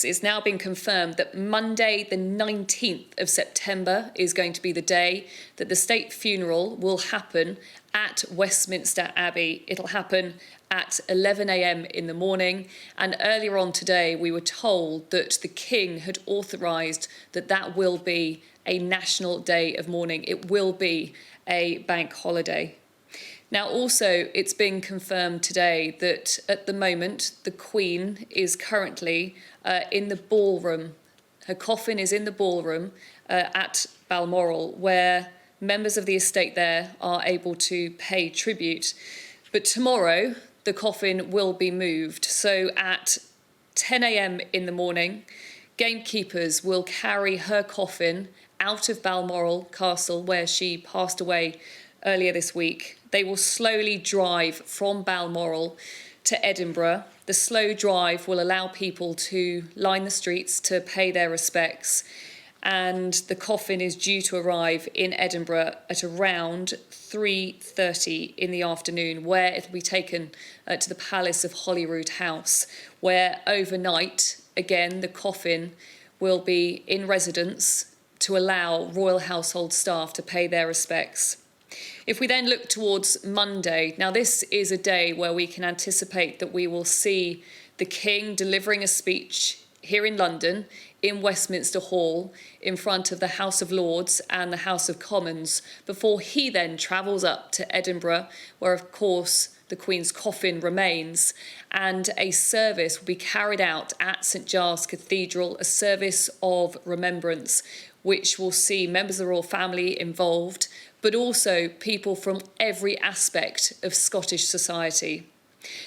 It's now been confirmed that Monday, the 19th of September, is going to be the day that the state funeral will happen at Westminster Abbey. It'll happen at 11 a.m. in the morning. And earlier on today, we were told that the King had authorised that that will be a national day of mourning. It will be a bank holiday. Now, also, it's been confirmed today that at the moment, the Queen is currently in the ballroom. Her coffin is in the ballroom at Balmoral, where members of the estate there are able to pay tribute. But tomorrow, the coffin will be moved. So at 10 a.m. in the morning, gamekeepers will carry her coffin out of Balmoral Castle, where she passed away earlier this week. They will slowly drive from Balmoral to Edinburgh. The slow drive will allow people to line the streets to pay their respects, and the coffin is due to arrive in Edinburgh at around 3:30 in the afternoon, where it will be taken to the Palace of Holyrood House, where overnight, again, the coffin will be in residence to allow royal household staff to pay their respects. If we then look towards Monday, now this is a day where we can anticipate that we will see the King delivering a speech here in London, in Westminster Hall, in front of the House of Lords and the House of Commons, before he then travels up to Edinburgh, where, of course, the Queen's coffin remains, and a service will be carried out at St Giles Cathedral, a service of remembrance, which will see members of the royal family involved, but also people from every aspect of Scottish society.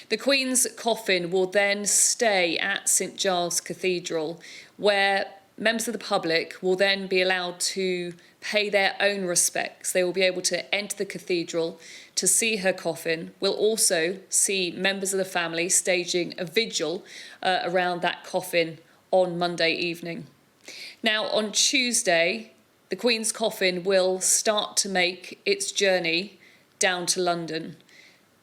The Queen's coffin will then stay at St Giles Cathedral, where members of the public will then be allowed to pay their own respects. They will be able to enter the cathedral to see her coffin. We'll also see members of the family staging a vigil around that coffin on Monday evening. Now, on Tuesday, the Queen's coffin will start to make its journey down to London.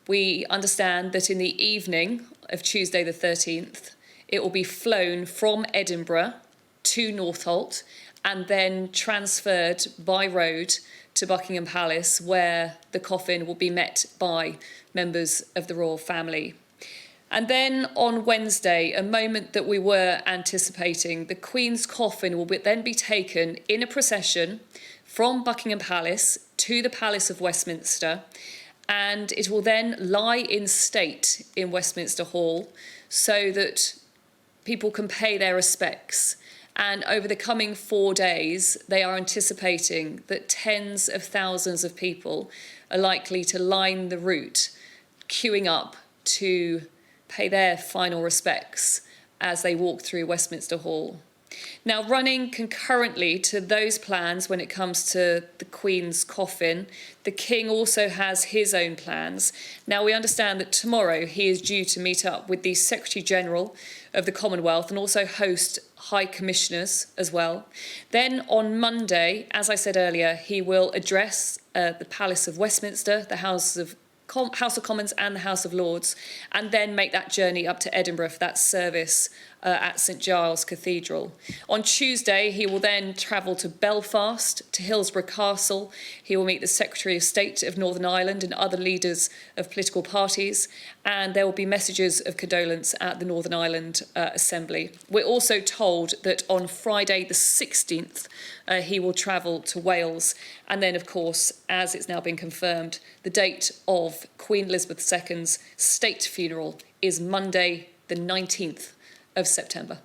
We understand that in the evening of Tuesday the 13th, it will be flown from Edinburgh to Northolt and then transferred by road to Buckingham Palace, where the coffin will be met by members of the royal family. And then on Wednesday, a moment that we were anticipating, the Queen's coffin will then be taken in a procession from Buckingham Palace to the Palace of Westminster, and it will then lie in state in Westminster Hall so that people can pay their respects. And over the coming 4 days, they are anticipating that tens of thousands of people are likely to line the route, queuing up to pay their final respects as they walk through Westminster Hall. Now, running concurrently to those plans when it comes to the Queen's coffin, the King also has his own plans. Now, we understand that tomorrow he is due to meet up with the Secretary-General of the Commonwealth and also host High Commissioners as well. Then on Monday, as I said earlier, he will address the Palace of Westminster, the House of Commons and the House of Lords, and then make that journey up to Edinburgh for that service at St Giles Cathedral. On Tuesday, he will then travel to Belfast, to Hillsborough Castle. He will meet the Secretary of State of Northern Ireland and other leaders of political parties, and there will be messages of condolence at the Northern Ireland Assembly. We're also told that on Friday the 16th, he will travel to Wales. And then, of course, as it's now been confirmed, the date of Queen Elizabeth II's state funeral is Monday the 19th of September.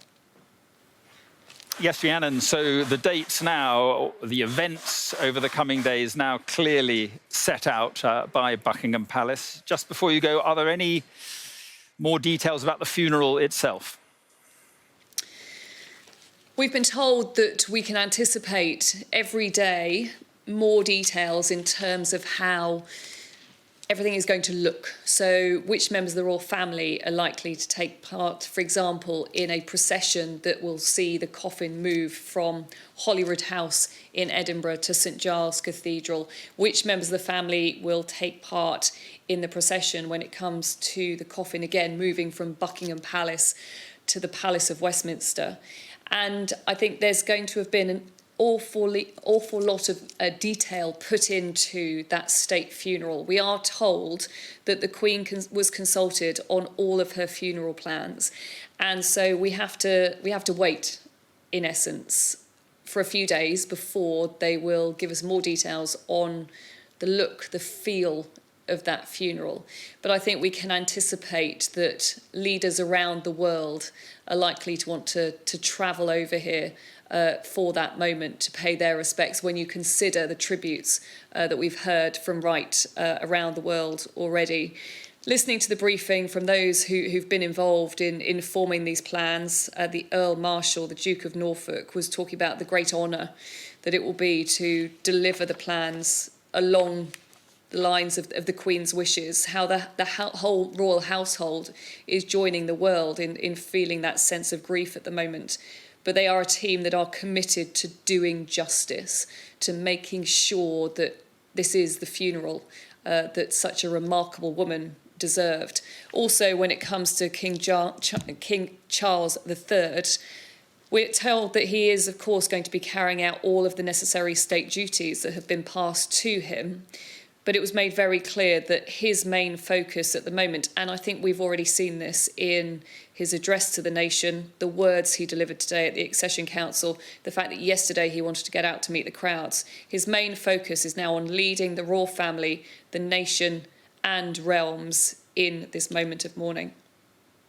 Yes, Rhiannon, so the dates now, the events over the coming days now clearly set out by Buckingham Palace. Just before you go, are there any more details about the funeral itself? We've been told that we can anticipate every day more details in terms of how everything is going to look. So which members of the royal family are likely to take part, for example, in a procession that will see the coffin move from Holyrood House in Edinburgh to St Giles Cathedral, which members of the family will take part in the procession when it comes to the coffin, again, moving from Buckingham Palace to the Palace of Westminster. And I think there's going to have been an awful lot of detail put into that state funeral. We are told that the Queen was consulted on all of her funeral plans, and so we have to wait, in essence, for a few days before they will give us more details on the look, the feel of that funeral. But I think we can anticipate that leaders around the world are likely to want to travel over here for that moment, to pay their respects, when you consider the tributes that we've heard from around the world already. Listening to the briefing from those who've been involved in forming these plans, the Earl Marshal, the Duke of Norfolk, was talking about the great honour that it will be to deliver the plans along the lines of the Queen's wishes, how the whole royal household is joining the world in feeling that sense of grief at the moment. But they are a team that are committed to doing justice, to making sure that this is the funeral that such a remarkable woman deserved. Also, when it comes to King Charles III, we're told that he is, of course, going to be carrying out all of the necessary state duties that have been passed to him. But it was made very clear that his main focus at the moment, and I think we've already seen this in his address to the nation, the words he delivered today at the Accession Council, the fact that yesterday he wanted to get out to meet the crowds, his main focus is now on leading the royal family, the nation and realms in this moment of mourning.